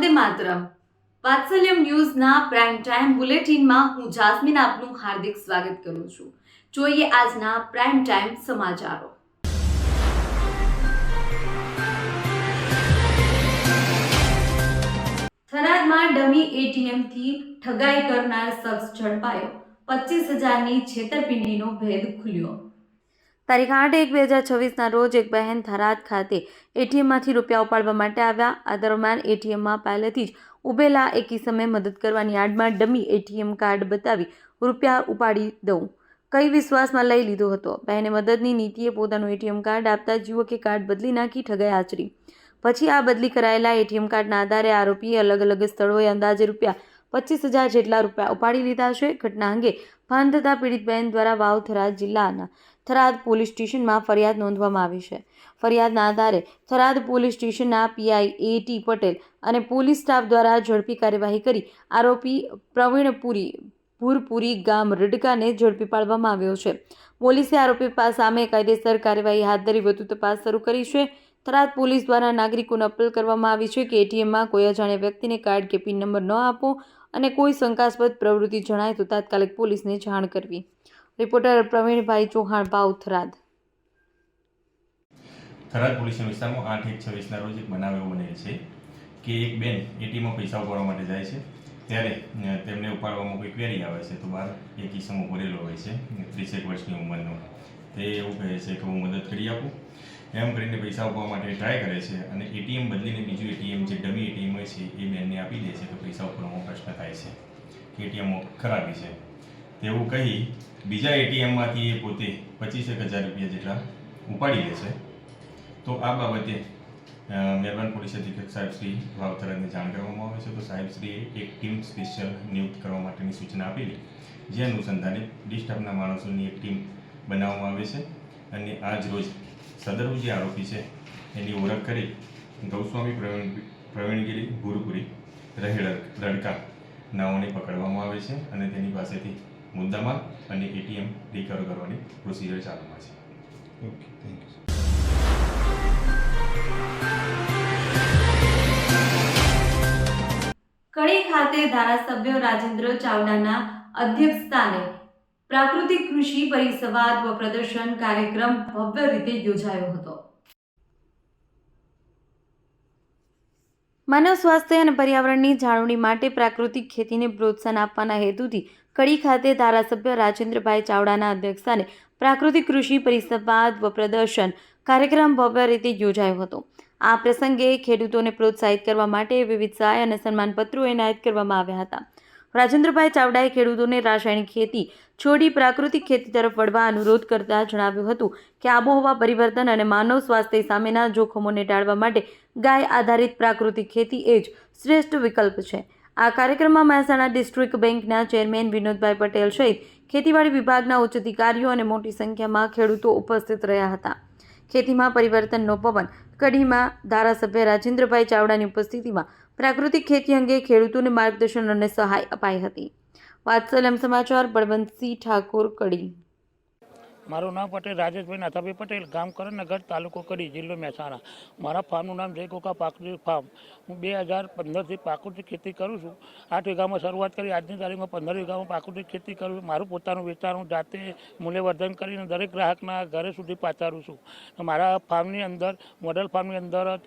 Vande Mataram Vatsalyam ન્યૂઝના prime time બુલેટિનમાં હું Jasmine આપનું હાર્દિક સ્વાગત કરું છું। જોઈએ આજના પ્રાઇમ ટાઈમ સમાચારો। થરાદમાં ડમી એટીએમથી ઠગાઈ કરનાર શખ્સ ઝડપાયો। 25,000ની છેતરપિંડીનો ભેદ ખુલ્યો। તારીખ 8/1/2026ના રોજ એક બહેન થરાદ ખાતે એટીએમમાંથી રૂપિયા ઉપાડવા માટે આવ્યા। આ દરમિયાન એટીએમમાં પહેલેથી જ ઊભેલા એક ઇસમે મદદ કરવાની આડમાં ડમી એટીએમ કાર્ડ બતાવી રૂપિયા ઉપાડી દઉં કઈ વિશ્વાસમાં લઈ લીધો હતો। બહેને મદદની નીતિએ પોતાનું એટીએમ કાર્ડ આપતા જ યુવકે કાર્ડ બદલી નાખી ઠગાઈ આચરી। પછી આ બદલી કરાયેલા એટીએમ કાર્ડના આધારે આરોપીએ અલગ અલગ સ્થળોએ અંદાજે રૂપિયા 25,000 જેટલા રૂપિયા ઉપાડી લીધા છે। ઘટના અંગે ભાન થતાં પીડિત બહેન દ્વારા વાવ થરાદ જિલ્લાના થરાદ પોલીસ સ્ટેશનમાં ફરિયાદ નોંધવામાં આવી છે। ફરિયાદના આધારે થરાદ પોલીસ સ્ટેશનના પીઆઈ એ.ટી. પટેલ અને પોલીસ સ્ટાફ દ્વારા ઝડપી કાર્યવાહી કરી આરોપી પ્રવીણપુરી ભૂરપુરી ગામ રડકાને ઝડપી પાડવામાં આવ્યો છે। પોલીસે આરોપી સામે કાયદેસર કાર્યવાહી હાથ ધરી વધુ તપાસ શરૂ કરી છે। થરાદ પોલીસ દ્વારા નાગરિકોને અપીલ કરવામાં આવી છે કે એટીએમમાં કોઈ અજાણ્યા વ્યક્તિને કાર્ડ કે પિન નંબર ન આપો અને કોઈ શંકાસ્પદ પ્રવૃત્તિ જણાય તો તાત્કાલિક પોલીસને જાણ કરવી। રિપોર્ટર પ્રવીણભાઈ ચૌહાણ, ભાવ, થરાદ। થરાદ પોલીસના વિસ્તારમાં 8/1/26ના રોજ એક બનાવ એવો બનેલ છે કે એક બેન એટીએમમાં પૈસા ઉપાડવા માટે જાય છે, ત્યારે તેમને ઉપાડવામાં કોઈ ક્વેરી આવે છે તો બહાર એક ઈસમ ઉભરેલો હોય છે 30 વર્ષની ઉંમરનો। તે એવું કહે છે કે હું મદદ કરી આપું એમ કરીને પૈસા ઉપાડવા માટે ટ્રાય કરે છે અને એટીએમ બદલીને બીજું એટીએમ જે ડમી એટીએમ હોય છે એ બેનને આપી દે છે તો પૈસા ઉપાડવામાં પ્રશ્ન થાય છે કે એટીએમ ખરાબી છે તેવું કહી બીજા એટીએમમાંથી એ પોતે 25,000 રૂપિયા જેટલા ઉપાડી લે છે। તો આ બાબતે મહેરબાન પોલીસ અધિક્ષક સાહેબ શ્રી વાવ થરાદને જાણ કરવામાં આવે છે તો સાહેબ શ્રીએ એક ટીમ સ્પેશિયલ નિયુક્ત કરવા માટેની સૂચના આપેલી, જે અનુસંધાને ડિસ્ટર્બના માણસોની એક ટીમ બનાવવામાં આવે છે અને આજ રોજ સદરુ જે આરોપી છે એની ઓળખ કરી ગૌસ્વામી પ્રવીણગીરી ભૂરપુરી રહેડ રડકા નાઓને પકડવામાં આવે છે અને તેની પાસેથી મુદ્દામાલ અને એટીએમ રિકવર કરવાની પ્રોસિજર ચાલુમાં છે। Okay, thank you. કડી ખાતે ધારાસભ્ય રાજેન્દ્ર ચાવડાના અધ્યક્ષસ્થાને પ્રાકૃતિક કૃષિ પરિસંવાદ વ પ્રદર્શન કાર્યક્રમ ભવ્ય રીતે યોજાયો હતો। માનવ સ્વાસ્થ્ય અને પર્યાવરણની જાળવણી માટે પ્રાકૃતિક ખેતીને પ્રોત્સાહન આપવાના હેતુથી કડી ખાતે ધારાસભ્ય રાજેન્દ્રભાઈ ચાવડાના અધ્યક્ષસ્થાને પ્રાકૃતિક કૃષિ પરિસંવાદ વ પ્રદર્શન કાર્યક્રમ ભવ્ય રીતે યોજાયો હતો। આ પ્રસંગે ખેડૂતોને પ્રોત્સાહિત કરવા માટે વિવિધ સહાય અને સન્માનપત્રો એનાયત કરવામાં આવ્યા હતા। રાજેન્દ્રભાઈ ચાવડાએ ખેડૂતોને રાસાયણિક ખેતી છોડી પ્રાકૃતિક ખેતી તરફ વળવા અનુરોધ કરતા જણાવ્યું હતું કે આબોહવા પરિવર્તન અને માનવ સ્વાસ્થ્ય સામેના જોખમોને ટાળવા માટે ગાય આધારિત પ્રાકૃતિક ખેતી એ જ શ્રેષ્ઠ વિકલ્પ છે। આ કાર્યક્રમમાં મહેસાણા ડિસ્ટ્રિક્ટ બેંકના ચેરમેન વિનોદભાઈ પટેલ સહિત ખેતીવાડી વિભાગના ઉચ્ચ અધિકારીઓ અને મોટી સંખ્યામાં ખેડૂતો ઉપસ્થિત રહ્યા હતા। ખેતીમાં પરિવર્તનનો પવન કડીમાં ધારાસભ્ય રાજેન્દ્રભાઈ ચાવડાની ઉપસ્થિતિમાં પ્રાકૃતિક ખેતી અંગે ખેડૂતોને માર્ગદર્શન અને સહાય અપાઈ હતી। વાત્સલ્યમ સમાચાર, બળવંતસિંહ ઠાકોર, કડી। મારું નામ પટેલ રાજેશભાઈ નાથાભાઈ પટેલ, ગામ કરણનગર, તાલુકો કડી, જિલ્લો મહેસાણા। મારા ફાર્મનું નામ જય ગોકા પ્રાકૃતિક ફાર્મ। હું 2015થી પ્રાકૃતિક ખેતી કરું છું। 8 વીઘામાં શરૂઆત કરી, આજની તારીખમાં 15 વીઘામાં પ્રાકૃતિક ખેતી કરું છું। મારું પોતાનું વેચાણ હું જાતે મૂલ્યવર્ધન કરીને દરેક ગ્રાહકના ઘરે સુધી પહોંચાડું છું। મારા ફાર્મની અંદર, મોડલ ફાર્મની અંદર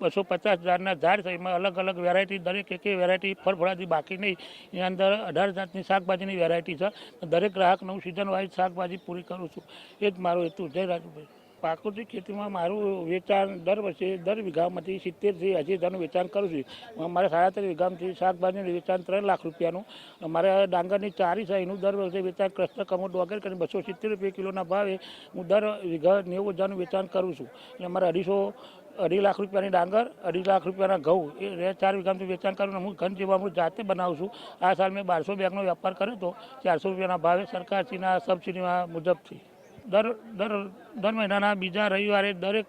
250 ઝાડના ઝાડ છે, એમાં અલગ અલગ વેરાયટી, દરેક એક વેરાયટી ફળફળાથી બાકી નહીં, એની અંદર 18 જાતની શાકભાજીની વેરાયટી છે। દરેક ગ્રાહકને હું સિઝન વાઇઝ શાકભાજી પૂરી કરું છું। એ જ મારો હેતુ। જય રાજુભાઈ। પ્રાકૃતિક ખેતીમાં મારું વેચાણ દર વર્ષે દર વીઘામાંથી 70,000થી 80,000નું વેચાણ કરું છું। મારે 37 વીઘામાંથી શાકભાજીનું વેચાણ 3 લાખ રૂપિયાનું, મારે ડાંગરની ચારી છે એનું દર વર્ષે વેચાણ ક્લસ્ટર કમોડ વગેરે કરીને 270 રૂપિયા કિલોના ભાવે હું દર વીઘા 90,000નું વેચાણ કરું છું। એટલે મારે 2.5 લાખ રૂપિયાની ડાંગર, 2.5 લાખ રૂપિયાના ઘઉં એ 4 વીઘાનું વેચાણ કરું। હું ઘન જીવામૃત જાતે બનાવું છું। આ સાલ મેં 1200 બેગનો વેપાર કર્યો હતો 400 રૂપિયાના ભાવે સરકારશ્રીના સબસિડીના મુજબથી। દર મહિનાના બીજા રવિવારે દરેક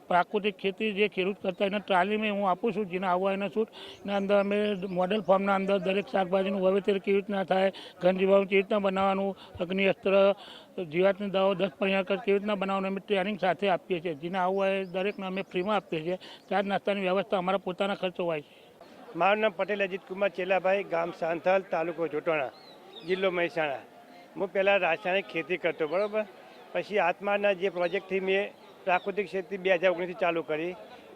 પ્રાકૃતિક ખેતી જે ખેડૂત કરતા એને તાલીમ હું આપું છું, જેને આવવા એને છૂટ। એના અંદર અમે મોડેલ ફાર્મના અંદર દરેક શાકભાજીનું વાવેતર કેવી રીતના થાય, ઘન જીવામૃત કેવી રીતના બનાવવાનું, અગ્નિઅસ્ત્ર, જીવાતની દવાઓ 10 પૈયા કેવી રીતના બનાવવાનું અમે ટ્રેનિંગ સાથે આપીએ છીએ। જેને આવવું હોય દરેકને અમે ફ્રીમાં આપીએ છીએ। ચા નાસ્તાની વ્યવસ્થા અમારા પોતાના ખર્ચો હોય છે। મારું નામ પટેલ અજીત કુમાર ચેલાભાઈ, ગામ સાંથલ, તાલુકો જોટાણા, જિલ્લો મહેસાણા. હું પહેલાં રાસાયણિક ખેતી કરતો, બરાબર. પછી આત્માના જે પ્રોજેક્ટથી મેં પ્રાકૃતિક ખેતી 2019થી ચાલુ કરી.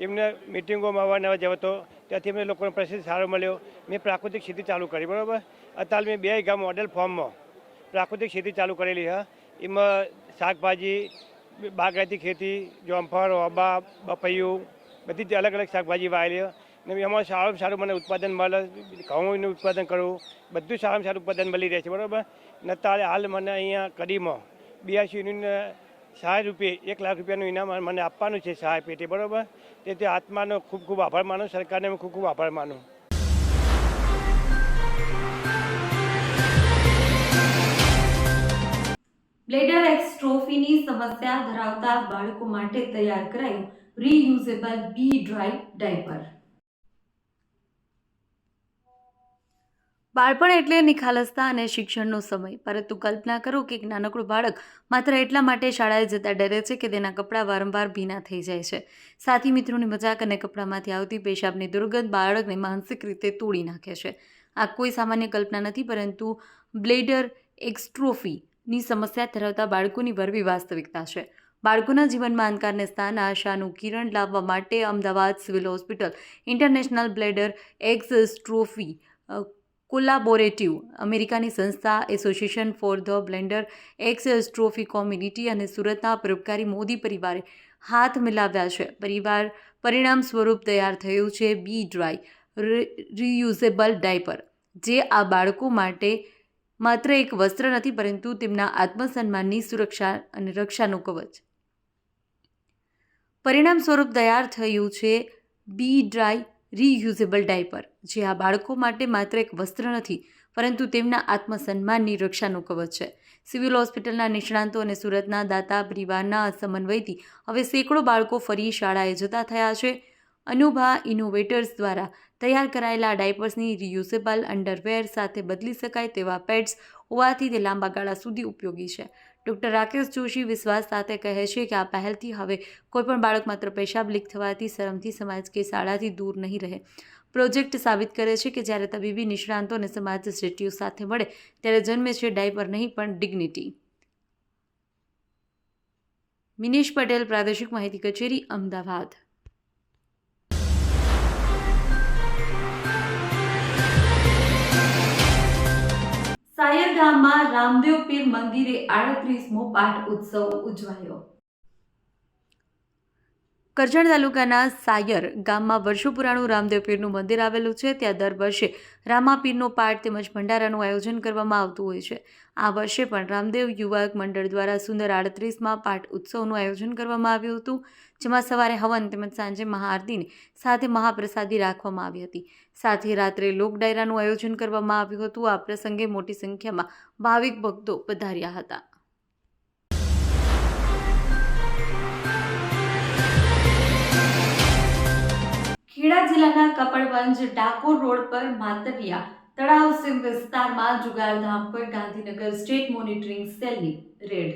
એમને મિટિંગોમાં અવારનવાર જતો, ત્યાંથી અમને લોકોનો પ્રસિદ્ધ સારો મળ્યો. મેં પ્રાકૃતિક ખેતી ચાલુ કરી, બરાબર. અત્યારે મેં 2 વીઘા મોડેલ ફોર્મમાં પ્રાકૃતિક ખેતી ચાલુ કરેલી છે. એમાં શાકભાજી, બાગાયતી ખેતી, જોમફળ, ઓબા, બપૈયું, બધી જ અલગ અલગ શાકભાજી વાવેલી. ને એમાં સારું સારું મને ઉત્પાદન મળે. ઘઉંનું ઉત્પાદન કરવું, બધું સારામાં સારું ઉત્પાદન મળી રહે છે, બરાબર. ને અત્યારે હાલ મને અહીંયા કડીમાં 82 યુનિટને સહાય રૂપિયે 1 લાખ રૂપિયાનું ઇનામ મને આપવાનું છે, સહાય પેટે, બરાબર. તેથી આત્માનો ખૂબ ખૂબ આભાર માનું, સરકારને હું ખૂબ ખૂબ આભાર માનું. બ્લેડર એક્સ્ટ્રોફીની સમસ્યા ધરાવતા બાળકો માટે તૈયાર કરાયું રીયુઝેબલ બી ડ્રાય ડાયપર. બાળપણ એટલે નિખાલસતા અને શિક્ષણનો સમય, પરંતુ કલ્પના કરો કે એક નાનકડું બાળક માત્ર એટલા માટે શાળાએ જતા ડરે છે કે તેના કપડાં વારંવાર ભીના થઈ જાય છે. સાથી મિત્રોની મજાક અને કપડામાંથી આવતી પેશાબની દુર્ગંધ બાળકને માનસિક રીતે તોડી નાખે છે. આ કોઈ સામાન્ય કલ્પના નથી, પરંતુ બ્લેડર એક્સ્ટ્રોફીની સમસ્યા ધરાવતા બાળકોની વરવી વાસ્તવિકતા છે. બાળકોના જીવનમાં અંધકારને સ્થાન આશાનું કિરણ લાવવા માટે Ahmedabad civil hospital international bladder exstrophy collaborative, અમેરિકાની સંસ્થા association for the bladder exstrophy community અને સુરતના પરોપકારી મોદી પરિવારે હાથ મિલાવ્યા છે. પરિણામ સ્વરૂપ તૈયાર થયું છે બી ડ્રાય રીયુઝેબલ ડાયપર, જે આ બાળકો માટે માત્ર એક વસ્ત્ર નથી, પરંતુ તેમના આત્મસન્માનની સુરક્ષા અને રક્ષાનું કવચ. પરિણામ સ્વરૂપ તૈયાર થયું છે બી ડ્રાય રીયુઝેબલ ડાયપર, જે આ બાળકો માટે માત્ર એક વસ્ત્ર નથી, પરંતુ તેમના આત્મસન્માનની રક્ષાનું કવચ છે. સિવિલ હોસ્પિટલના નિષ્ણાંતો અને સુરતના દાતા પરિવારના સમન્વયથી હવે સેંકડો બાળકો ફરી શાળાએ જતા થયા છે. અનુભા ઇનોવેટર્સ દ્વારા તૈયાર કરાયેલા ડાયપર્સની રીયુઝેબલ અંડરવેર સાથે બદલી શકાય તેવા પેડ્સ હોવાથી તે લાંબા ગાળા સુધી ઉપયોગી છે. ડૉક્ટર રાકેશ જોશી વિશ્વાસ સાથે કહે છે કે આ પહેલથી હવે કોઈપણ બાળક માત્ર પેશાબ લીક થવાથી શરમથી સમાજ કે શાળાથી દૂર નહીં રહે. પ્રોજેક્ટ સાબિત કરે છે કે જ્યારે તબીબી નિષ્ણાંતો અને સમાજ શ્રેષ્ઠીઓ સાથે મળે ત્યારે જન્મે છે ડાયપર નહીં પણ ડિગ્નિટી. મિનેશ પટેલ, પ્રાદેશિક માહિતી કચેરી, અમદાવાદ. સાયર ગામમાં રામદેવ પીર મંદિરે 38મો પાઠ ઉત્સવ ઉજવાયો. કરજણ તાલુકાના સાયર ગામમાં વર્ષો પુરાણું રામદેવ પીરનું મંદિર આવેલું છે. ત્યાં દર વર્ષે રામાપીરનો પાઠ તેમજ ભંડારાનું આયોજન કરવામાં આવતું હોય છે. આ વર્ષે પણ રામદેવ યુવક મંડળ દ્વારા સુંદર 38મા પાઠ ઉત્સવનું આયોજન કરવામાં આવ્યું હતું, જેમાં સવારે હવન તેમજ સાંજે મહાઆરતીની સાથે મહાપ્રસાદી રાખવામાં આવી હતી. સાથે રાત્રે લોક ડાયરાનું આયોજન કરવામાં આવ્યું હતું. આ પ્રસંગે મોટી સંખ્યામાં ભાવિક ભક્તો પધાર્યા હતા. ખેડા જિલ્લાના કપડવંજ ડાકોર રોડ પર માતરિયા તળાવ સીમ વિસ્તારમાં જુગારધામ પર ગાંધીનગર સ્ટેટ મોનિટરિંગ સેલની રેડ.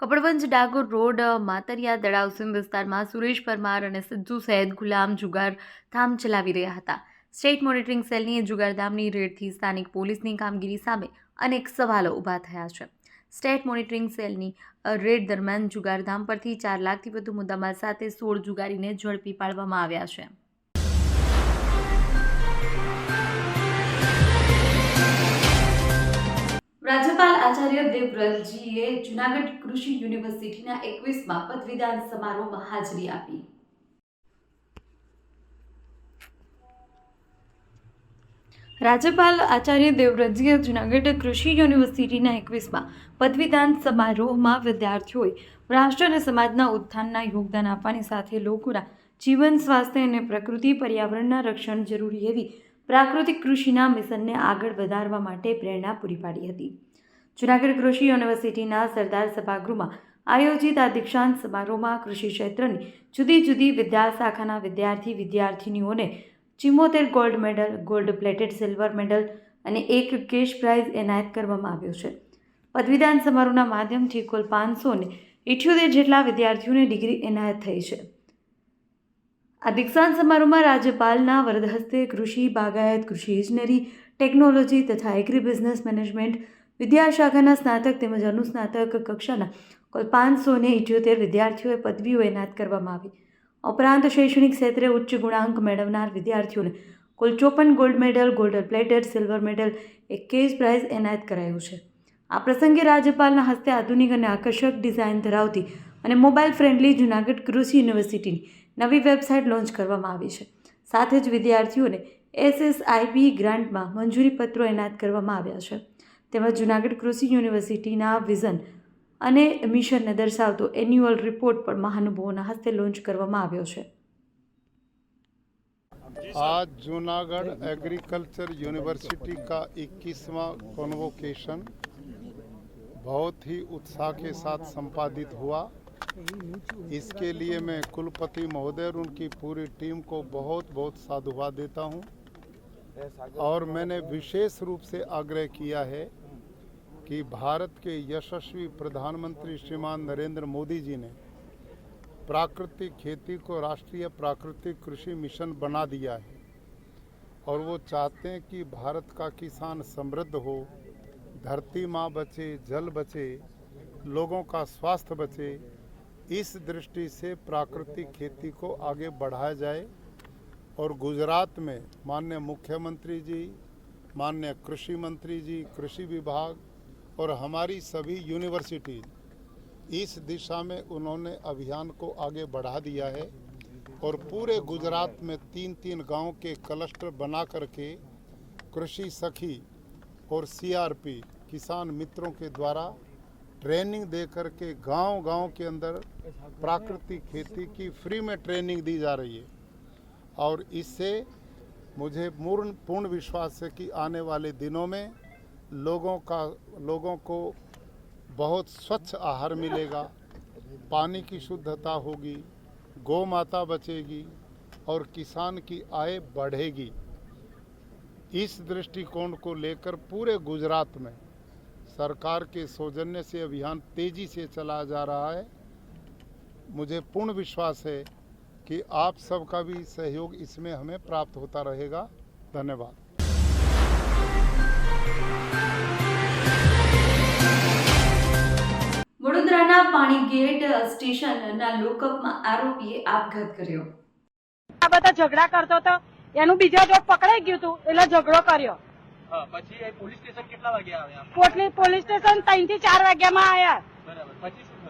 કપડવંજ ડાકોર રોડ માતરિયા તળાવ સીમ વિસ્તારમાં સુરેશ પરમાર અને સજ્જુ સૈયદ ગુલામ જુગારધામ ચલાવી રહ્યા હતા. સ્ટેટ મોનિટરિંગ સેલની જુગારધામની રેડથી સ્થાનિક પોલીસની કામગીરી સામે અનેક સવાલો ઊભા થયા છે. સ્ટેટ મોનિટરિંગ સેલની રેડ દરમિયાન જુગારધામ પરથી 4 લાખથી વધુ મુદ્દામાલ સાથે 16 જુગારીને ઝડપી પાડવામાં આવ્યા છે. રાજ્યપાલ આચાર્ય દેવવ્રતજીએ જૂનાગઢ કૃષિ યુનિવર્સિટીના 21મા પદવીદાન સમારોહમાં હાજરી આપી. રાજ્યપાલ આચાર્ય દેવવ્રતજીએ જૂનાગઢ કૃષિ યુનિવર્સિટીના 21મા પદવીદાન સમારોહમાં વિદ્યાર્થીઓએ રાષ્ટ્ર અને સમાજના ઉત્થાનના યોગદાન આપવાની સાથે લોકોના જીવન, સ્વાસ્થ્ય અને પ્રકૃતિ પર્યાવરણના રક્ષણ જરૂરી એવી પ્રાકૃતિક કૃષિના મિશનને આગળ વધારવા માટે પ્રેરણા પૂરી પાડી હતી. જૂનાગઢ કૃષિ યુનિવર્સિટીના સરદાર સભાગૃહમાં આયોજિત આ દીક્ષાંત સમારોહમાં કૃષિ ક્ષેત્રની જુદી જુદી વિદ્યાશાખાના વિદ્યાર્થીનીઓને 74 gold medal, gold plated silver medal અને 1 કેશ પ્રાઇઝ એનાયત કરવામાં આવ્યો છે. પદવીદાન સમારોહના માધ્યમથી કુલ 500 78 જેટલા વિદ્યાર્થીઓને ડિગ્રી એનાયત થઈ છે. આ દીક્ષાંત સમારોહમાં રાજ્યપાલના વરદ હસ્તે કૃષિ, બાગાયત, કૃષિ ઇજનેરી, ટેકનોલોજી તથા એગ્રી બિઝનેસ મેનેજમેન્ટ વિદ્યાશાખાના સ્નાતક તેમજ અનુસ્નાતક કક્ષાના કુલ 578 વિદ્યાર્થીઓએ પદવીઓ એનાયત કરવામાં આવી. ઉપરાંત શૈક્ષણિક ક્ષેત્રે ઉચ્ચ ગુણાંક મેળવનાર વિદ્યાર્થીઓને કુલ 54 gold medal, gold plated, silver medal, એક કેશ પ્રાઇઝ એનાયત કરાયું છે. આ પ્રસંગે રાજ્યપાલના હસ્તે આધુનિક અને આકર્ષક ડિઝાઇન ધરાવતી અને મોબાઈલ ફ્રેન્ડલી જૂનાગઢ કૃષિ યુનિવર્સિટીની નવી વેબસાઇટ લોન્ચ કરવામાં આવી છે. સાથે જ વિદ્યાર્થીઓને SSIB ગ્રાન્ટમાં મંજૂરી પત્રો એનાયત કરવામાં આવ્યા છે. તેમજ જૂનાગઢ કૃષિ યુનિવર્સિટીના વિઝન અને મિશનને દર્શાવતો એન્યુઅલ રિપોર્ટ પણ મહાનુભાવોના હસ્તે લોન્ચ કરવામાં આવ્યો છે. आज जूनागढ़ एग्रीकल्चर यूनिवर्सिटी का 21वां कॉन्वोकेशन बहुत ही उत्साह के साथ संपादित हुआ. इसके लिए मैं कुलपति महोदय और उनकी पूरी टीम को बहुत बहुत साधुवाद देता हूं. और मैंने विशेष रूप से आग्रह किया है कि भारत के यशस्वी प्रधानमंत्री श्रीमान नरेंद्र मोदी जी ने प्राकृतिक खेती को राष्ट्रीय प्राकृतिक कृषि मिशन बना दिया है और वो चाहते हैं कि भारत का किसान समृद्ध हो, धरती माँ बचे, जल बचे, लोगों का स्वास्थ्य बचे. इस दृष्टि से प्राकृतिक खेती को आगे बढ़ाया जाए. और गुजरात में माननीय मुख्यमंत्री जी, माननीय कृषि मंत्री जी, कृषि विभाग और हमारी सभी यूनिवर्सिटी इस दिशा में उन्होंने अभियान को आगे बढ़ा दिया है. और पूरे गुजरात में 3-3 गांव के क्लस्टर बना करके कृषि सखी और CRP किसान मित्रों के द्वारा ट्रेनिंग दे करके गांव-गांव के अंदर प्राकृतिक खेती की फ्री में ट्रेनिंग दी जा रही है. और इससे मुझे पूर्ण विश्वास है कि आने वाले दिनों में लोगों को बहुत स्वच्छ आहार मिलेगा, पानी की शुद्धता होगी, गौ माता बचेगी और किसान की आय बढ़ेगी. इस दृष्टिकोण को लेकर पूरे गुजरात में सरकार के सौजन्य से अभियान तेजी से चलाया जा रहा है. मुझे पूर्ण विश्वास है कि आप सबका भी सहयोग इसमें हमें प्राप्त होता रहेगा. धन्यवाद. વડોદરાના પાણીગેટ સ્ટેશનના લોકઅપમાં આરોપીએ આપઘાત કર્યો. આ બધા ઝઘડા કરતો હતો, એનું બીજા જોડ પકડાઈ ગયું હતું એટલે ઝઘડો કર્યો. પછી પોલીસ સ્ટેશન કેટલા વાગે આવ્યા? પોલીસ સ્ટેશન 3 થી 4 વાગ્યામાં આવ્યા. બરાબર.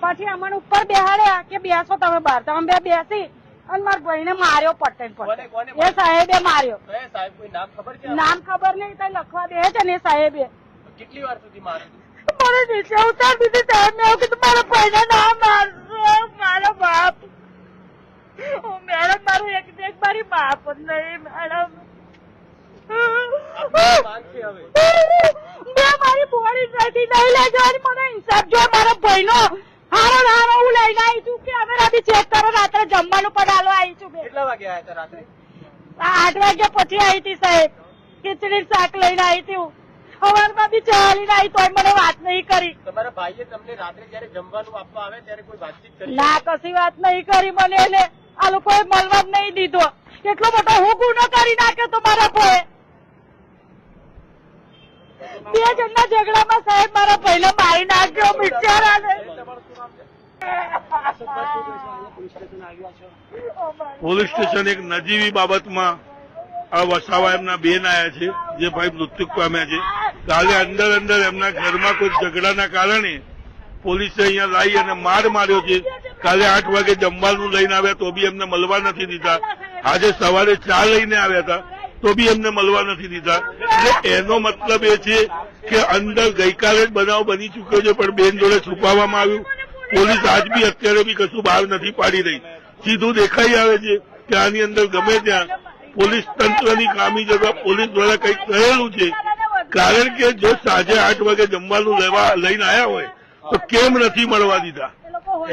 પછી અમને ઉપર બેહાડ્યા કે બેસો તમે બહાર. તમે બે બેસી અને મારા ભાઈને માર્યો પટેલ પર. એ સાહેબે માર્યો. સાહેબ કોઈ નામ ખબર છે? નામ ખબર નહીં, તો લખવા દે છે ને સાહેબે. કેટલી વાર સુધી માર્યું? મને નીચે ઉતાર દીધી સાહેબ. મેં કીધું મારા ભાઈને ના મારશો, મારો બાપ. મેડમ મારું એક મારી બાપ જ નહીં મેડમ. મારી બોડી નથી નહીં લઈ જવાની. મને ઇન્સાફ જો મારા ભાઈનો હારો હું લઈને આવી છું કે અમે રાતે ચેક કરો, રાત્રે જમવાનું પણ હાલો આવી છું. કેટલા વાગે આવ્યા હતા રાત્રે? 8 વાગ્યા પછી આવી હતી સાહેબ. ખીચડી શાક લઈને આવી હતી. સવારમાં બી ચાલીને આવી તોય મને વાત નહીં કરી. તમારા ભાઈએ તમને રાત્રે જયારે જમવાનું આપવા આવે ત્યારે કોઈ વાતચીત કરી? ના, કશી વાત નહીં કરી મને. એને આ લોકોએ મળવા જ નહીં દીધો. એટલો મોટો હું ગુનો કરી નાખ્યો તો મારા ભાઈ. 2 જણના ઝઘડામાં સાહેબ મારા ભાઈને મારી નાખ્યો બિચારાને. પોલીસ સ્ટેશન એક નજીવી બાબતમાં આ વસાવા એમના બેન આવ્યા છે, જે ભાઈ મૃત્યુ પામ્યા છે. કાલે અંદર એમના ઘરમાં કોઈ ઝઘડાના કારણે પોલીસે અહીંયા લાવી અને માર માર્યો છે. કાલે 8 વાગે જમવાનું લઈને આવ્યા તો બી એમને મળવા નથી દીધા. આજે સવારે ચા લઈને આવ્યા હતા તો બી એમને મળવા નથી દીધા. એટલે એનો મતલબ એ છે કે અંદર ગઈકાલે જ બનાવ બની ચૂક્યો છે, પણ બેન જોડે છુપાવવામાં આવ્યું. પોલીસ આજ બી અત્યારે બી કશું બહાર નથી પાડી રહી. સીધું દેખાઈ આવે છે કે આની અંદર ગમે ત્યાં પોલીસ તંત્રની ખામી જતા પોલીસ દ્વારા કંઈક કરેલું છે. કારણ કે જો સાંજે 8 વાગે જમવાનું લઈને આવ્યા હોય તો કેમ નથી મળવા દીધા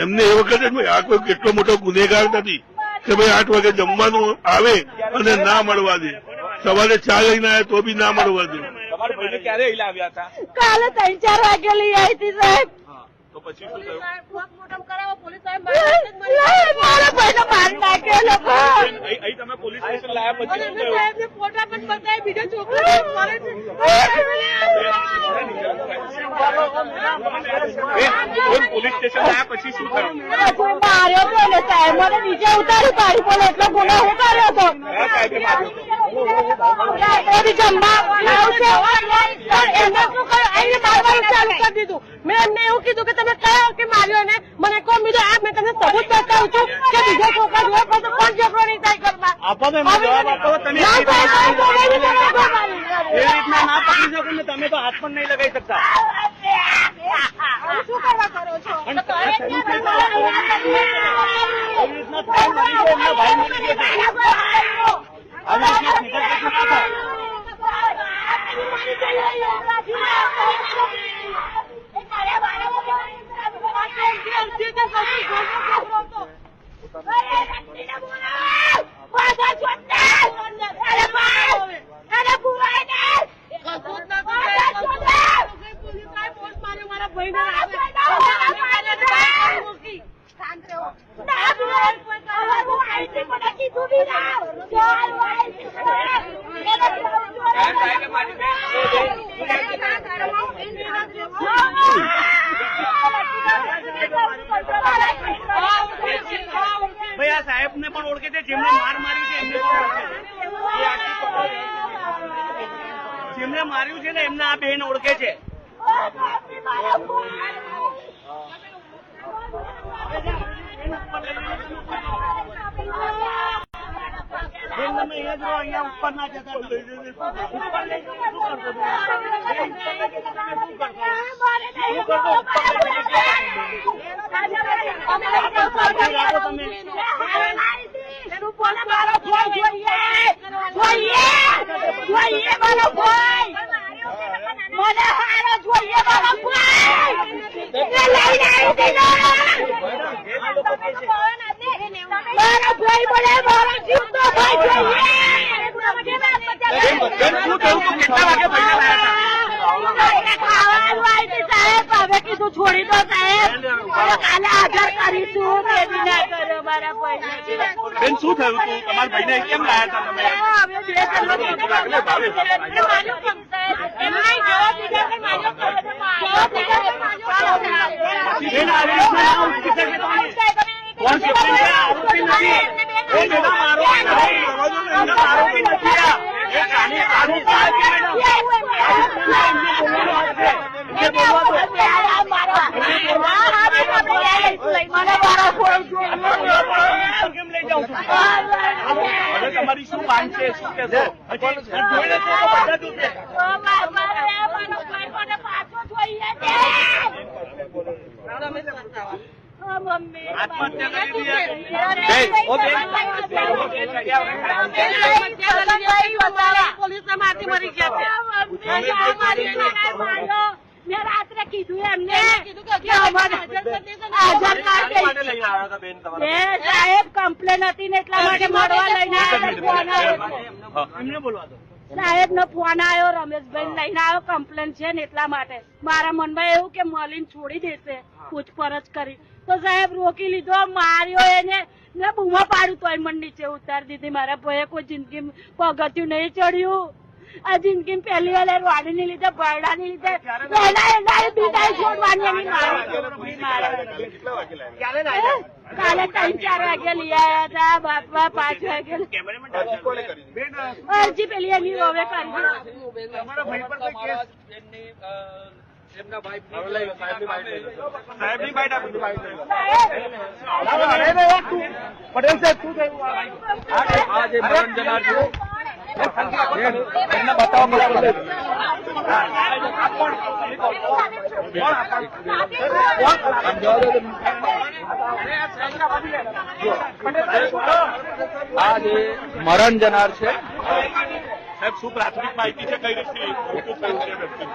એમને? એ વખતે આ કોઈ કેટલો મોટો ગુનેગાર નથી કે ભાઈ 8 વાગે જમવાનું આવે અને ના મળવા દે. સવારે ચા લઈને આવ્યા તો બી ના મળવા દે. તમારા ભાઈને ક્યારે અહીંયા આવ્યા હતા? કાલે 3-4 વાગે લઈ આવી હતી સાહેબ. તો પછી શું થયું? મારા ભાઈને મારી નાખ્યો લોકો. અહીં તમે પોલીસ સ્ટેશન લાયા પછી શું થયું? ફોટા પણ બતાવી બીજો છોકરો પોલીસ સ્ટેશન લાયા પછી શું થયું? માર્યો હતો ને સાહેબ, મને નીચે ઉતારી પાડી બોલે એટલો ગુનો હું કર્યો હતો. જમવા એમને શું કર્યું, એને મારવાનું ચાલુ કરી દીધું. મેં એમને એવું કીધું કે તમે કયો કે માર્યો એને, મને કોણ બીજો આ મેં તમને સબૂત બતાવું છું કે બીજો છોકરા જોયો પણ કોણ ઝઘડો નહીં થાય ઘરમાં. આપો તો એમને જવાબ આપો. તમે એ રીતના ના પકડી શકો ને, તમે તો હાથ પણ નહીં લગાવી શકતા. શું કરવા કરો છો? ભાઈ આ સાહેબ ને પણ ઓળખે છે, જેમને માર માર્યું છે એમને પણ ઓળખે છે. જેમને માર્યું છે ને એમને આ બેન ઓળખે છે. બેન તમે અહીંયા જ રહો, અહીંયા ઉપર ના જતા. ઉપર લઈ જઈને શું કરશો? છોડી દો સાહેબ, કાલે આધાર કરીશું. બેન શું થયું તું? તમારા ભાઈને કેમ લાયા હતા તમે? કોણ છે? આરોપી નથી. એ બેટા મારો આરોપી નથી. તમારી શું માંગ છે? શું કહેશો? જોઈ લેશો તો બધા જોશે. પોલીસ મારતી મરી ગયા છે. મેં રાત્રે કીધું એમને કે અમારે આધાર કાર્ડ સાહેબ કમ્પ્લેન હતી ને એટલા માટે મળવા લઈને એમને બોલવા દો. સાહેબ નો ફોન આવ્યો, રમેશભાઈ લઈને આવ્યો, કમ્પ્લેન છે ને એટલા માટે. મારા મનમાં એવું કે મળીને છોડી દેશે પૂછપરછ કરી, તો સાહેબ રોકી લીધો, માર્યો એને ને બૂમા પાડ્યું તોય મને નીચે ઉતારી દીધી. મારા ભાઈએ કોઈ જિંદગી પગથિયું નહીં ચડ્યું. આ જિંદગી પહેલી વાર વાડીને લીધે, બરડાને લીધે છોડવાની. કાલે 3-4 વાગે લઈ આવ્યા હતા, બાપા 5 વાગે અરજી પેલી એની હવે કરી. સાહેબની બાઈટ આપી. પટેલ સાહેબ શું થયું? આજે મરણ જનાર છે એમને બતાવવા મળે. આ જે મરણ જનાર છે, સાહેબ શું પ્રાથમિક માહિતી છે? કઈ રીતથી મૃત્યુ થયું છે વ્યક્તિ?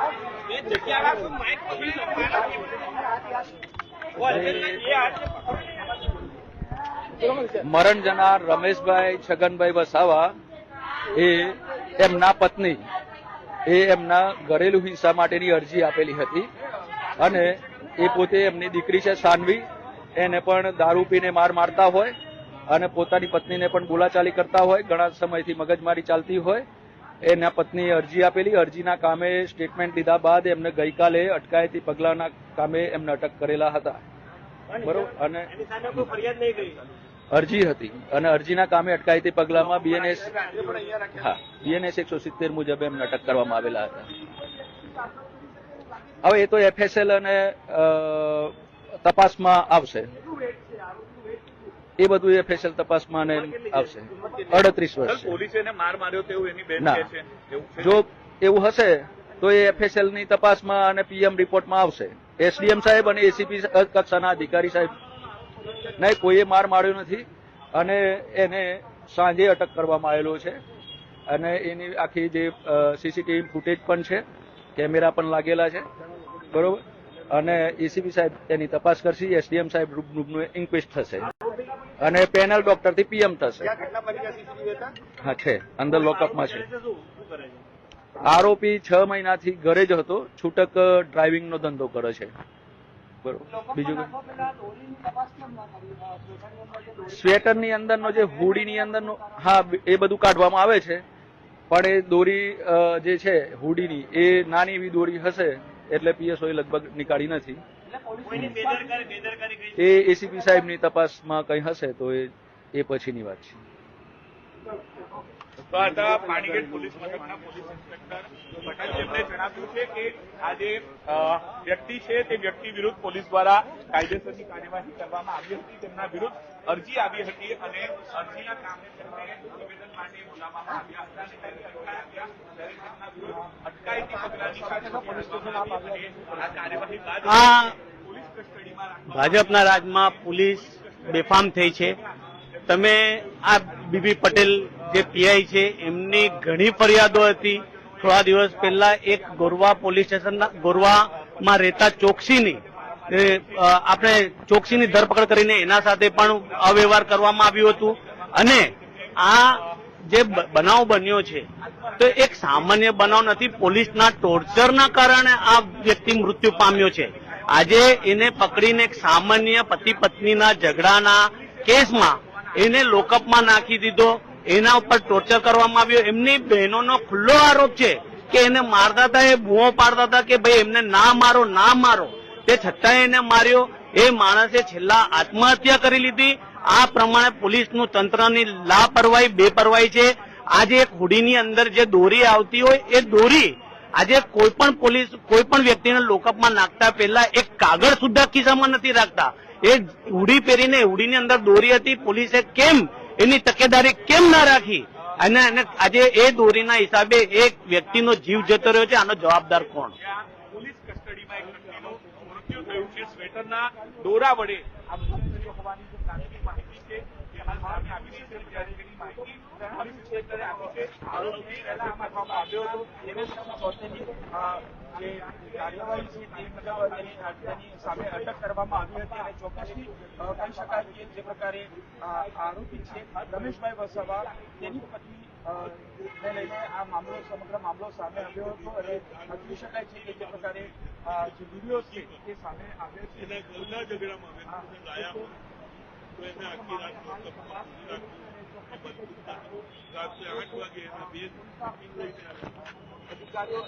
મરણ જનાર રમેશભાઈ છગનભાઈ વસાવા એ એમના પત્ની એ એમના ઘરેલુ હિંસા માટેની અરજી આપેલી હતી અને એ પોતે એમની દીકરી છે સાનવી, એને પણ દારૂ પીને માર મારતા હોય અને પોતાની પત્નીને પણ બોલાચાલી કરતા હોય, ઘણા સમયથી મગજમારી ચાલતી હોય. એના પત્નીએ અરજી આપેલી, અરજીના કામે સ્ટેટમેન્ટ લીધા બાદ એમને ગઈકાલે અટકાયતી પગલાના કામે એમને અટક કરેલા હતા. બરોબર, અને અરજી હતી અને અરજીના કામે અટકાયતી પગલામાં બીએનએસ 170 મુજબ એમને અટક કરવામાં આવેલા હતા. હવે એ તો એફએસએલ અને તપાસમાં આવશે, એ બધું એફએસએલ તપાસમાં આવશે. 38 વર્ષ. પોલીસે એને માર માર્યો તેવું એની બેન ના, કહે છે. જો એવું હશે તો એ એફએસએલ ની તપાસમાં અને પીએમ રિપોર્ટમાં આવશે. એસડીએમ સાહેબ અને એસીપી કક્ષાના અધિકારી સાહેબ નહીં, કોઈએ માર માર્યો નથી અને એને સાંજે અટક કરવામાં આવેલો છે અને એની આખી જે સીસીટીવી ફૂટેજ પણ છે, કેમેરા પણ લાગેલા છે. બરોબર, અને એસીપી સાહેબ એની તપાસ કરશે, એસડીએમ સાહેબ રૂબરૂનું ઇન્ક્વેસ્ટ થશે અને પેનલ ડોક્ટરથી પીએમ થશે. હા, છે અંદર લોકઅપમાં છે. આરોપી 6 મહિનાથી ઘરે જ હતો, છૂટક ડ્રાઇવિંગનો ધંધો કરે છે. બરોબર, બીજું સ્વેટરની અંદરનો જે હુડીની અંદરનો, હા એ બધું કાઢવામાં આવે છે, પણ એ દોરી જે છે હુડીની એ નાની એવી દોરી હશે એટલે પીએસઓએ લગભગ નીકાળી નથી. એ એસીપી સાહેબની તપાસમાં કંઈ હશે તો એ પછીની વાત છે. તો હતા પાણીગેટ પોલીસ મથકના પોલીસ ઇન્સ્પેક્ટર પટેલ, જેમણે જણાવ્યું છે કે આ જે વ્યક્તિ છે તે વ્યક્તિ વિરુદ્ધ પોલીસ દ્વારા કાયદેસરની કાર્યવાહી કરવામાં આવી હતી. તેમના વિરુદ્ધ અરજી આવી હતી અને અરજીના કામે તેમને નિવેદન માટે બોલાવવામાં આવ્યા હતા અને ત્યારે તેમના વિરુદ્ધ અટકાયતી પગલાની કાર્યવાહી આ કાર્યવાહી બાદ પોલીસ કસ્ટડીમાં ભાજપના રાજમાં પોલીસ બેફામ થઈ છે. તમે આ બીબી પટેલ જે પીઆઈ છે એમની ઘણી ફરિયાદો હતી. થોડા દિવસ પહેલા એક ગોરવા પોલીસ સ્ટેશનના ગોરવામાં રહેતા ચોકસીની આપણે ચોકસીની ધરપકડ કરીને એના સાથે પણ અવ્યવહાર કરવામાં આવ્યું હતું. અને આ જે બનાવ બન્યો છે તો એક સામાન્ય બનાવ નથી, પોલીસના ટોર્ચરના કારણે આ વ્યક્તિ મૃત્યુ પામ્યો છે. આજે એને પકડીને એક સામાન્ય પતિ પત્નીના ઝઘડાના કેસમાં એને લોકઅપમાં નાખી દીધો, એના ઉપર ટોર્ચર કરવામાં આવ્યો. એમની બહેનોનો ખુલ્લો આરોપ છે કે એને મારતા હતા, એ બૂમો પાડતા હતા કે ભાઈ એમને ના મારો ના મારો, તે છતાંય એને માર્યો. એ માણસે છેલ્લા આત્મહત્યા કરી લીધી. આ પ્રમાણે પોલીસનું તંત્રની લાપરવાહી બેપરવાહી છે. આજે એક હુડીની અંદર જે દોરી આવતી હોય એ દોરી આજે કોઈ પણ વ્યક્તિને લોકઅપમાં નાખતા પહેલા એક કાગળ સુદ્ધા ખિસ્સામાં નથી રાખતા. એ હુડી પહેરીને હુડીની અંદર દોરી હતી, પોલીસે કેમ એની તકેદારી કેમ ના રાખી? અને આજે એ દોરીના હિસાબે એક વ્યક્તિનો જીવ જતો રહ્યો છે. આનો જવાબદાર કોણ? પોલીસ કસ્ટડીમાં એક વ્યક્તિનું મૃત્યુ થયું છે સ્વેટરના દોરા વડે. આ મૃત્યુ હોવાની જે પ્રાથમિક માહિતી છે તે હાલ સામે આવી રહી છે. ત્યારે તેની માહિતી પોલીસ ઇન્સ્પેક્ટરે આપી છે. આરોપી પહેલા આમાં કરવામાં આવ્યો હતો તેને ચોથેની જે કાર્યવાહી છે તે મુજબ તેની સામે અટક કરવામાં આવી હતી અને ચોક્કસથી કહી શકાય કે જે પ્રકારે આરોપી છે રમેશભાઈ વસાવા તેની પત્ની ને લઈને આ સમગ્ર મામલો સામે આવ્યો હતો અને કહી શકાય છે કે જે પ્રકારે જે વિડીયો છે તે સામે આવ્યો છે. ઘરના ઝઘડામાં રાત્રે 8 વાગે એના બેન અધિકારીઓ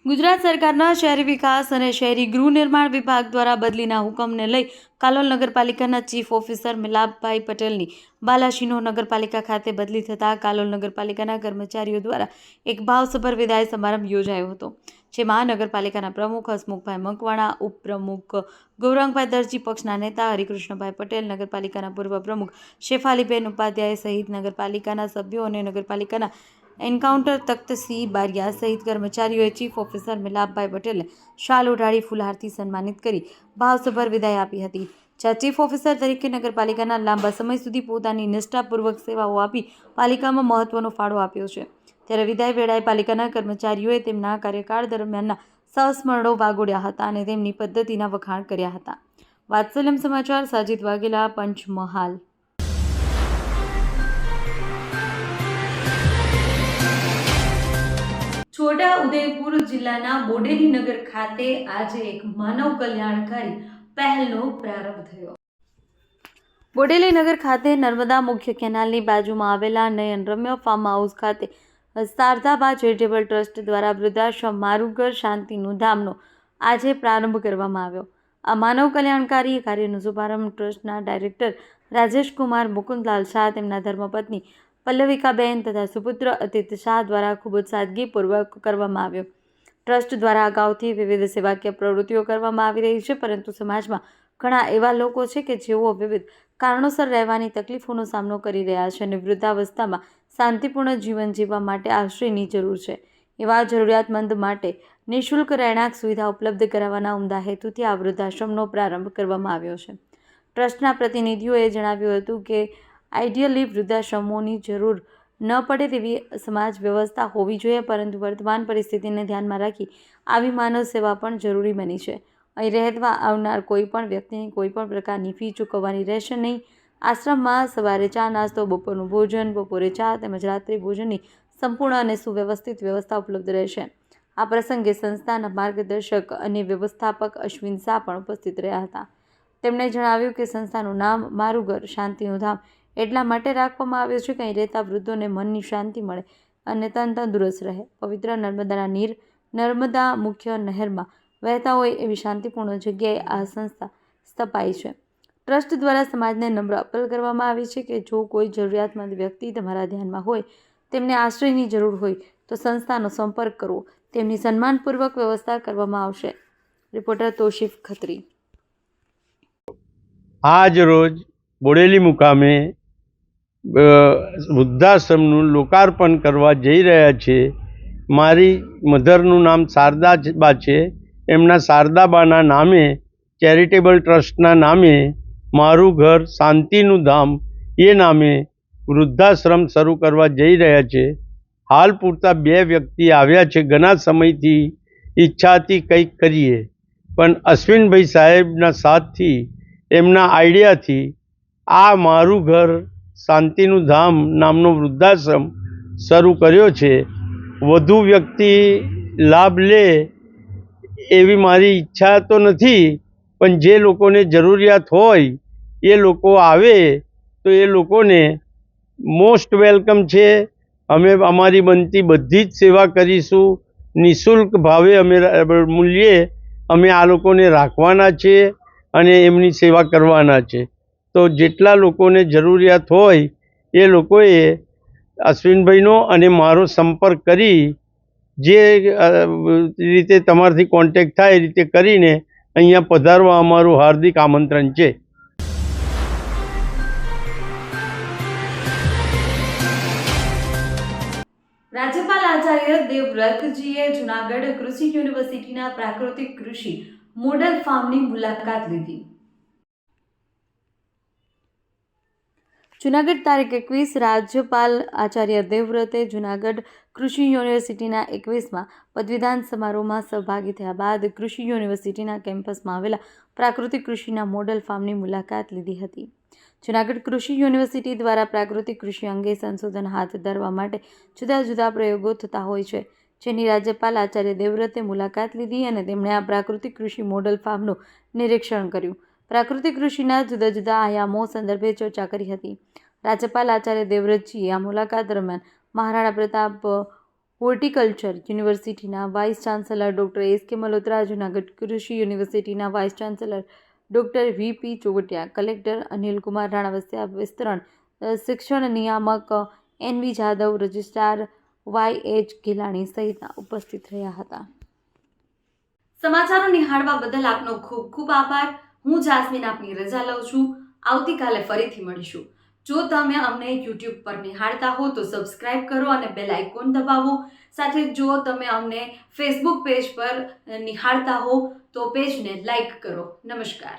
ગુજરાત સરકારના શહેરી વિકાસ અને શહેરી ગૃહ નિર્માણ વિભાગ દ્વારા બદલીના હુકમને લઈ કાલોલ નગરપાલિકાના ચીફ ઓફિસર મિલાપભાઈ પટેલની બાલાશીનો નગરપાલિકા ખાતે બદલી થતાં કાલોલ નગરપાલિકાના કર્મચારીઓ દ્વારા એક ભાવસભર વિદાય સમારંભ યોજાયો હતો, જેમાં નગરપાલિકાના પ્રમુખ હસમુખભાઈ મકવાણા, ઉપપ્રમુખ ગૌરંગભાઈ દરજી, પક્ષના નેતા હરિકૃષ્ણભાઈ પટેલ, નગરપાલિકાના પૂર્વ પ્રમુખ શેફાલીબેન ઉપાધ્યાય સહિત નગરપાલિકાના સભ્યો અને નગરપાલિકાના એન્કાઉન્ટર તખ્તસિંહ બારિયા સહિત કર્મચારીઓએ ચીફ ઓફિસર મિલાપભાઈ પટેલને શાલ ઓઢાડી ફૂલહારથી સન્માનિત કરી ભાવસભર વિદાય આપી હતી, જ્યાં ચીફ ઓફિસર તરીકે નગરપાલિકાના લાંબા સમય સુધી પોતાની નિષ્ઠાપૂર્વક સેવાઓ આપી પાલિકામાં મહત્વનો ફાળો આપ્યો છે, ત્યારે વિદાય વેળાએ પાલિકાના કર્મચારીઓએ તેમના કાર્યકાળ દરમિયાનના સંસ્મરણો વાગોડ્યા હતા અને તેમની પદ્ધતિના વખાણ કર્યા હતા. વાત્સલ્યમ સમાચાર, સાજિદ વાઘેલા, પંચમહાલ. છોટા ઉદેપુર જિલ્લાના બોડેલી નગર ખાતે આજે એક માનવ કલ્યાણકારી પહેલનો પ્રારંભ થયો. બોડેલી નગર ખાતે નર્મદા મુખ્ય કેનાલની બાજુમાં આવેલા નયનરમ્ય ફાર્મ હાઉસ ખાતે શારદાબા ચેરિટેબલ ટ્રસ્ટ દ્વારા વૃદ્ધાશ્રમ મારું ઘર શાંતિનું ધામનો આજે પ્રારંભ કરવામાં આવ્યો. આ માનવ કલ્યાણકારી કાર્યનો શુભારંભ ટ્રસ્ટના ડાયરેક્ટર રાજેશકુમાર મુકુંદલાલ શાહ, તેમના ધર્મપત્ની પલ્લવિકાબેન તથા સુપુત્ર અતિત શાહ દ્વારા ખૂબ જ સાદગીપૂર્વક કરવામાં આવ્યો. ટ્રસ્ટ દ્વારા અગાઉથી વિવિધ સેવાકીય પ્રવૃત્તિઓ કરવામાં આવી રહી છે, પરંતુ સમાજમાં ઘણા એવા લોકો છે કે જેઓ વિવિધ કારણોસર રહેવાની તકલીફોનો સામનો કરી રહ્યા છે અને વૃદ્ધાવસ્થામાં શાંતિપૂર્ણ જીવન જીવવા માટે આશ્રયની જરૂર છે. એવા જરૂરિયાતમંદ માટે નિઃશુલ્ક રહેણાંક સુવિધા ઉપલબ્ધ કરાવવાના ઉમદા હેતુથી આ વૃદ્ધાશ્રમનો પ્રારંભ કરવામાં આવ્યો છે. ટ્રસ્ટના પ્રતિનિધિઓએ જણાવ્યું હતું કે આઈડિયલી વૃદ્ધાશ્રમોની જરૂર ન પડે તેવી સમાજ વ્યવસ્થા હોવી જોઈએ, પરંતુ વર્તમાન પરિસ્થિતિને ધ્યાનમાં રાખી આવી માનવ સેવા પણ જરૂરી બની છે. અહીં રહેવા આવનાર કોઈ પણ વ્યક્તિને કોઈ પણ પ્રકારની ફી ચૂકવવાની રહેશે નહીં. આશ્રમમાં સવારે ચા નાસ્તો, બપોરનું ભોજન, બપોરે ચા તેમજ રાત્રિ ભોજનની સંપૂર્ણ અને સુવ્યવસ્થિત વ્યવસ્થા ઉપલબ્ધ રહેશે. આ પ્રસંગે સંસ્થાના માર્ગદર્શક અને વ્યવસ્થાપક અશ્વિન શાહ પણ ઉપસ્થિત રહ્યા હતા. તેમણે જણાવ્યું કે સંસ્થાનું નામ મારું ઘર શાંતિનું ધામ એટલા માટે રાખવામાં આવ્યું છે કે અહીં રહેતા વૃદ્ધોને મનની શાંતિ મળે અને તન તંદુરસ્ત રહે. પવિત્ર નર્મદાના નીર નર્મદા મુખ્ય નહેરમાં વહેતા હોય એવી શાંતિપૂર્ણ જગ્યાએ આ સંસ્થા સ્થપાઈ છે. ટ્રસ્ટ દ્વારા સમાજને નમ્ર અપીલ કરવામાં આવી છે કે જો કોઈ જરૂરિયાતમંદ વ્યક્તિ તમારા ધ્યાનમાં હોય, તેમને આશ્રયની જરૂર હોય તો સંસ્થાનો સંપર્ક કરવો, તેમની સન્માનપૂર્વક વ્યવસ્થા કરવામાં આવશે. રિપોર્ટર તોશિફ ખત્રી. આજ રોજ બોડેલી મુકામે વૃદ્ધાશ્રમનું લોકાર્પણ કરવા જઈ રહ્યા છે. મારી મધરનું નામ શારદાબા છે. એમના શારદાબાના નામે ચેરિટેબલ ટ્રસ્ટના નામે મારું ઘર શાંતિનું ધામ એ નામે વૃદ્ધાશ્રમ શરૂ કરવા જઈ રહ્યા છે. હાલ પૂરતા 2 વ્યક્તિ આવ્યા છે. ઘણા સમયથી ઈચ્છા હતી કંઈક કરીએ, પણ અશ્વિનભાઈ સાહેબના સાથથી, એમના આઈડિયાથી આ મારું ઘર શાંતિનું ધામ નામનો વૃદ્ધાશ્રમ શરૂ કર્યો છે. વધુ વ્યક્તિ લાભ લે એવી મારી ઈચ્છા તો નથી, પણ જે લોકોને જરૂરિયાત હોય એ લોકો આવે તો એ લોકોને મોસ્ટ વેલકમ છે. અમે અમારી બનતી બધી જ સેવા કરીશું. નિઃશુલ્ક ભાવે મૂલ્યે અમે આ લોકોને રાખવાના છે અને એમની સેવા કરવાના છે. તો જેટલા લોકોને જરૂરિયાત હોય એ લોકોએ અશ્વિનભાઈનો અને મારો સંપર્ક કરી જે રીતે તમારાથી કોન્ટેક્ટ થાય એ રીતે કરીને અહીંયા પધારવા અમારું હાર્દિક આમંત્રણ છે. રાજ્યપાલ આચાર્ય દેવવ્રતજીએ જૂનાગઢ કૃષિ યુનિવર્સિટીના પ્રાકૃતિક કૃષિ મોડેલ ફાર્મની મુલાકાત લીધી. જૂનાગઢ તારીખ 21 રાજ્યપાલ આચાર્ય દેવવ્રતે જૂનાગઢ કૃષિ યુનિવર્સિટીના 21મા પદવીદાન સમારોહમાં સહભાગી થયા બાદ કૃષિ યુનિવર્સિટીના કેમ્પસમાં આવેલા પ્રાકૃતિક કૃષિના મોડેલ ફાર્મની મુલાકાત લીધી હતી. જૂનાગઢ કૃષિ યુનિવર્સિટી દ્વારા પ્રાકૃતિક કૃષિ અંગે સંશોધન હાથ ધરવા માટે જુદા જુદા પ્રયોગો થતા હોય છે, જેની રાજ્યપાલ આચાર્ય દેવવ્રતે મુલાકાત લીધી અને તેમણે આ પ્રાકૃતિક કૃષિ મોડેલ ફાર્મનું નિરીક્ષણ કર્યું. પ્રાકૃતિક કૃષિના જુદા જુદા આયામો સંદર્ભે ચર્ચા કરી હતી. રાજ્યપાલ આચાર્ય દેવવ્રતજીએ આ મુલાકાત દરમિયાન મહારાણા પ્રતાપ હોર્ટિકલ્ચર યુનિવર્સિટીના vice chancellor doctor S K. Malhotra, Junagadh કૃષિ યુનિવર્સિટીના vice chancellor doctor V P. Chovatiya, collector Anilkumar Ranavasiya, વિસ્તરણ શિક્ષણ નિયામક એન.વી. જાદવ, રજિસ્ટ્રાર વાય.એચ. ગિલાણી સહિતના ઉપસ્થિત રહ્યા હતા. સમાચારો નિહાળવા બદલ આપનો ખૂબ ખૂબ આભાર. હું જાસ્મીન આપની રજા લઉં છું. આવતીકાલે ફરીથી મળીશું. જો તમે અમને યુટ્યુબ પર નિહાળતા હો તો સબસ્ક્રાઇબ કરો અને બેલ આઇકોન દબાવો. સાથે જો તમે અમને ફેસબુક પેજ પર નિહાળતા હો તો પેજને લાઇક કરો. નમસ્કાર.